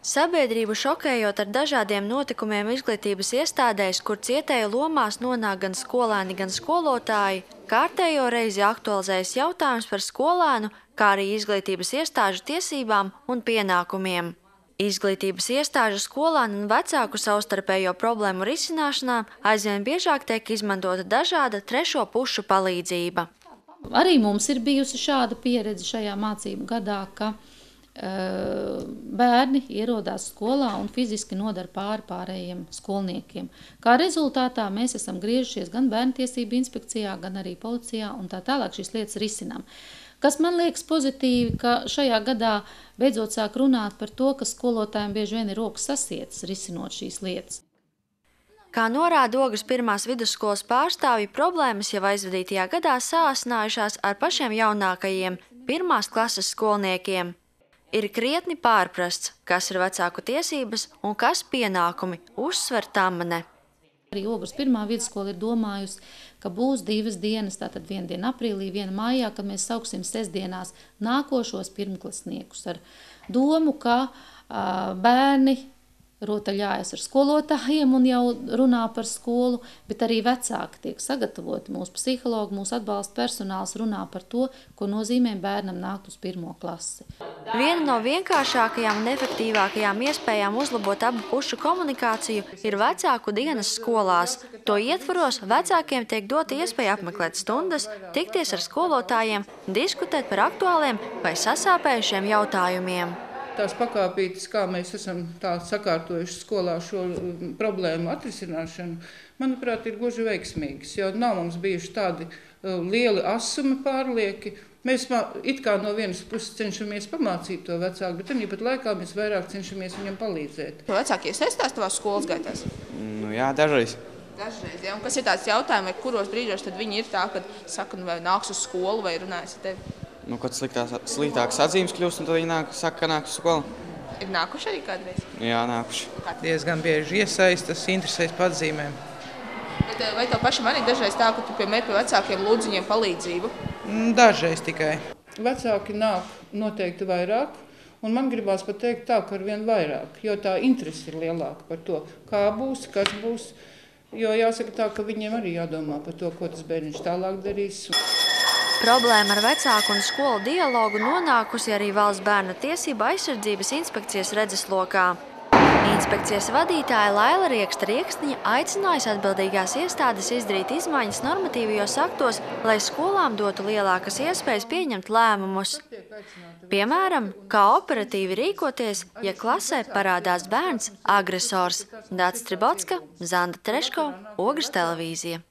Sabiedrību šokējot ar dažādiem notikumiem izglītības iestādēs, kur cietēju lomās nonāk gan skolēni, gan skolotāji, kārtējo reizi aktualizējas jautājums par skolēnu, kā arī izglītības iestāžu tiesībām un pienākumiem. Izglītības iestāžu skolēnu un vecāku savstarpējo problēmu risināšanā aizvien biežāk tiek izmantota dažāda trešo pušu palīdzība. Arī mums ir bijusi šāda pieredze šajā mācību gadā, ka bērni ierodās skolā un fiziski nodara pāri pārējiem skolniekiem. Kā rezultātā mēs esam griežušies gan Bērntiesību inspekcijā, gan arī policijā un tā tālāk šīs lietas risinām. Kas man liekas pozitīvi, ka šajā gadā beidzot sāk runāt par to, ka skolotājiem bieži vien ir rokas sasietas risinot šīs lietas. Kā norāda Ogres pirmās vidusskolas pārstāvji, problēmas jau aizvadītajā gadā sāsinājušās ar pašiem jaunākajiem, pirmās klases skolniekiem. Ir krietni pārprasts, kas ir vecāku tiesības un kas pienākumi, uzsver Tamane. Arī Ogres pirmā vidusskola ir domājusi, ka būs 2 dienas, tātad 1 diena aprīlī, 1 maijā, kad mēs sauksim sestdienās nākošos pirmklasniekus ar domu, ka bērni rotaļājas ar skolotājiem un jau runā par skolu, bet arī vecāki tiek sagatavoti. Mūsu psihologi, mūsu atbalsta personāls runā par to, ko nozīmē bērnam nākt uz 1. klasi. Viena no vienkāršākajām un efektīvākajām iespējām uzlabot abu pušu komunikāciju ir vecāku dienas skolās. To ietvaros vecākiem tiek dota iespēja apmeklēt stundas, tikties ar skolotājiem, diskutēt par aktuāliem vai sasāpējušiem jautājumiem. Tās pakāpītes, kā mēs esam tā sakārtojuši skolā šo problēmu atrisināšanu, manuprāt, ir gluži veiksmīgas, jo nav mums bijuši tādi lieli asumi pārlieki. Mēs it kā no vienas puses cenšamies pamācīt to vecāku, bet tāpat laikā mēs vairāk cenšamies viņam palīdzēt. Vecāki iesaistās tavās skolas gaitās? Jā, dažreiz. Dažreiz, ja? Un kas ir tāds jautājumi, vai kuros brīžos tad viņi ir tā, kad saka, vai nāks uz skolu vai runājas ar tevi? Kad sliktākas atzīmes kļūst, un tad viņi saka, ka nāk uz skolu. Ir nākuši arī kādreiz? Jā, nākuši. Diezgan bieži iesaistas, interesēs par atzīmēm. Bet vai tev pašam arī dažreiz tā, ka tu pie vecākiem lūdz viņiem palīdzību? Dažreiz tikai. Vecāki nāk noteikti vairāk, un man gribās pat teikt tā, ka arvien vairāk, jo tā interese ir lielāka par to, kā būs, kas būs. Jo jāsaka tā, ka viņiem arī jādomā par to, ko tas bērniņš tālāk darīs. Problēma ar vecāku un skolu dialogu nonākusi arī Valsts bērnu tiesību aizsardzības inspekcijas redzeslokā. Inspekcijas vadītāja Laila Rieksta-Riekstiņa aicinājusi atbildīgās iestādes izdarīt izmaiņas normatīvajos aktos, lai skolām dotu lielākas iespējas pieņemt lēmumus. Piemēram, kā operatīvi rīkoties, ja klasē parādās bērns agresors. Dāca Stribotska, Zanda Treško, Ogres televīzija.